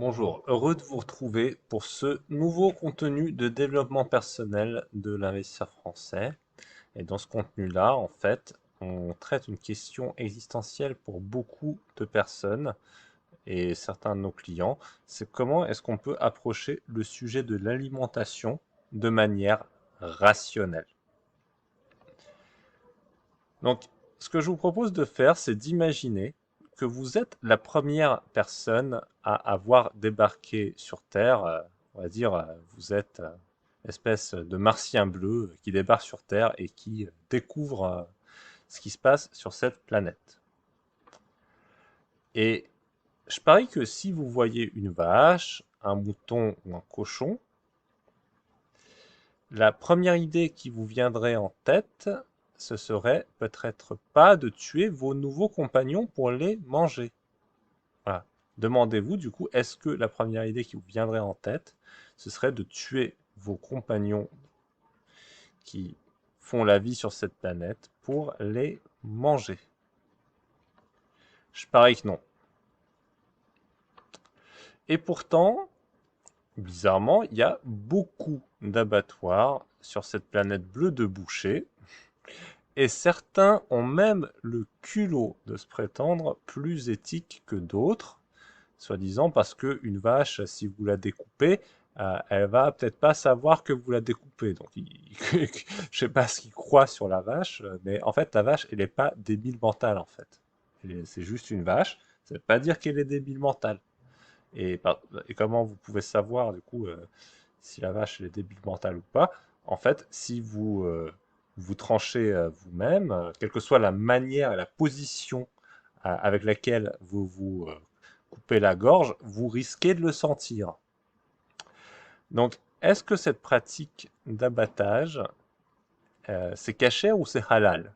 Bonjour, heureux de vous retrouver pour ce nouveau contenu de développement personnel de l'investisseur français. Et dans ce contenu-là, en fait, on traite une question existentielle pour beaucoup de personnes et certains de nos clients. C'est comment est-ce qu'on peut approcher le sujet de l'alimentation de manière rationnelle. Donc, ce que je vous propose de faire, c'est d'imaginer que vous êtes la première personne à avoir débarqué sur Terre. On va dire, vous êtes espèce de martien bleu qui débarque sur Terre et qui découvre ce qui se passe sur cette planète. Et je parie que si vous voyez une vache, un mouton ou un cochon, la première idée qui vous viendrait en tête, ce serait peut-être pas de tuer vos nouveaux compagnons pour les manger. Voilà. Demandez-vous du coup, est-ce que la première idée qui vous viendrait en tête, ce serait de tuer vos compagnons qui font la vie sur cette planète pour les manger? Je parie que non. Et pourtant, bizarrement, il y a beaucoup d'abattoirs sur cette planète bleue de bouchers. Et certains ont même le culot de se prétendre plus éthiques que d'autres, soi-disant parce que une vache, si vous la découpez, elle va peut-être pas savoir que vous la découpez. Donc, je sais pas ce qu'ils croient sur la vache, mais en fait, la vache, elle n'est pas débile mentale, en fait. C'est juste une vache. Ça veut pas dire qu'elle est débile mentale. Et comment vous pouvez savoir, du coup, si la vache elle est débile mentale ou pas? En fait, si vous tranchez vous-même, quelle que soit la manière et la position avec laquelle vous vous coupez la gorge, vous risquez de le sentir. Donc, est-ce que cette pratique d'abattage, c'est kasher ou c'est halal?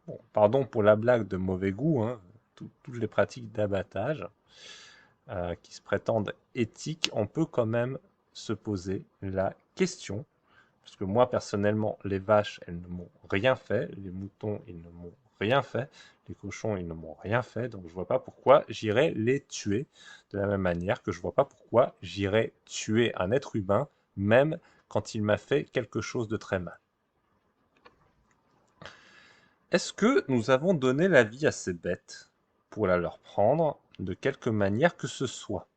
Bon, pardon pour la blague de mauvais goût, hein, toutes les pratiques d'abattage qui se prétendent éthiques, on peut quand même se poser la question. Parce que moi, personnellement, les vaches, elles ne m'ont rien fait. Les moutons, ils ne m'ont rien fait. Les cochons, ils ne m'ont rien fait. Donc, je vois pas pourquoi j'irais les tuer. De la même manière que je vois pas pourquoi j'irais tuer un être humain, même quand il m'a fait quelque chose de très mal. Est-ce que nous avons donné la vie à ces bêtes pour la leur prendre de quelque manière que ce soit?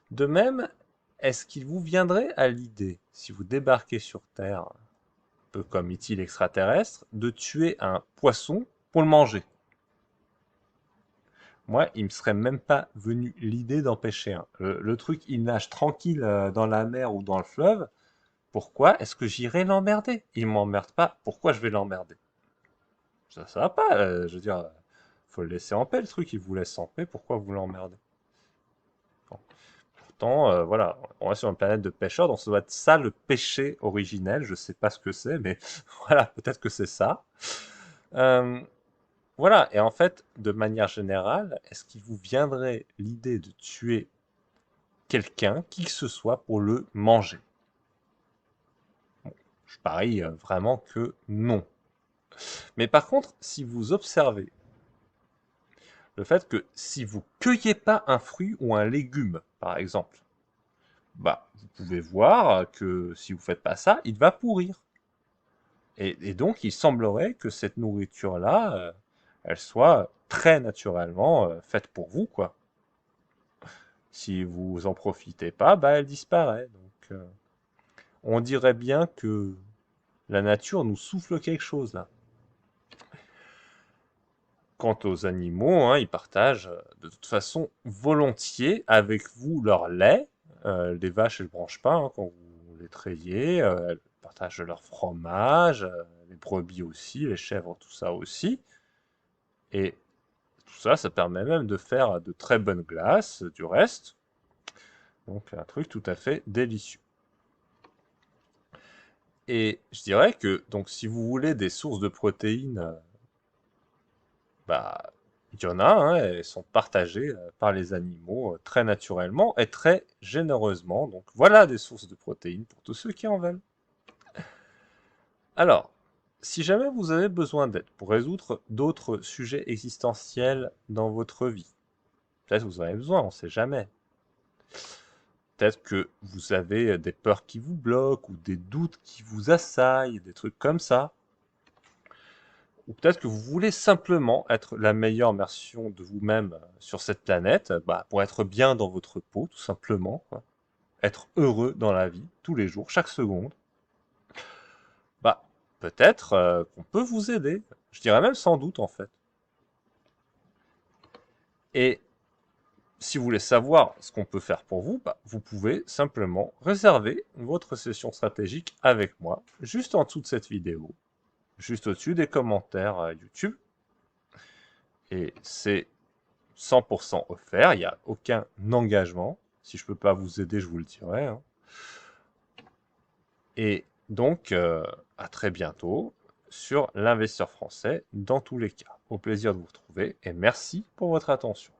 De même, est-ce qu'il vous viendrait à l'idée, si vous débarquez sur Terre, un peu comme est-il extraterrestre, de tuer un poisson pour le manger? Moi, il me serait même pas venu l'idée d'empêcher un. Le truc, il nage tranquille dans la mer ou dans le fleuve. Pourquoi est-ce que j'irais l'emmerder? Il m'emmerde pas. Pourquoi je vais l'emmerder? Ça va pas. Je veux dire, faut le laisser en paix, le truc. Il vous laisse en paix. Pourquoi vous l'emmerdez? Bon. Pourtant, voilà, on est sur une planète de pêcheurs, donc ça doit être ça le péché originel. Je sais pas ce que c'est, mais voilà, peut-être que c'est ça. Euh, voilà, et en fait, de manière générale, est-ce qu'il vous viendrait l'idée de tuer quelqu'un, qui que ce soit, pour le manger? Bon, je parie vraiment que non. Mais par contre, si vous observez le fait que si vous cueillez pas un fruit ou un légume, par exemple, bah, vous pouvez voir que si vous faites pas ça, il va pourrir. Et donc, il semblerait que cette nourriture-là, elle soit très naturellement faite pour vous, quoi. Si vous en profitez pas, bah, elle disparaît. Donc, on dirait bien que la nature nous souffle quelque chose, là. Quant aux animaux, hein, ils partagent de toute façon volontiers avec vous leur lait. Les vaches, elles ne bronchent pas hein, quand vous les trayez. Elles partagent leur fromage, les brebis aussi, les chèvres, tout ça aussi. Et tout ça, ça permet même de faire de très bonnes glaces, du reste. Donc un truc tout à fait délicieux. Et je dirais que donc si vous voulez des sources de protéines, bah il y en a, hein, elles sont partagées par les animaux très naturellement et très généreusement. Donc voilà des sources de protéines pour tous ceux qui en veulent. Alors, si jamais vous avez besoin d'aide pour résoudre d'autres sujets existentiels dans votre vie, Peut-être vous en avez besoin, on ne sait jamais. Peut-être que vous avez des peurs qui vous bloquent ou des doutes qui vous assaillent, des trucs comme ça. Ou peut-être que vous voulez simplement être la meilleure version de vous-même sur cette planète, pour être bien dans votre peau, tout simplement, quoi. Être heureux dans la vie, tous les jours, chaque seconde. Bah, peut-être qu'on peut vous aider. Je dirais même sans doute, en fait. Et si vous voulez savoir ce qu'on peut faire pour vous, vous pouvez simplement réserver votre session stratégique avec moi, juste en dessous de cette vidéo, juste au-dessus des commentaires YouTube. Et c'est 100% offert, il n'y a aucun engagement. Si je peux pas vous aider, je vous le dirai, hein. Et donc, à très bientôt sur l'investisseur français dans tous les cas. Au plaisir de vous retrouver et merci pour votre attention.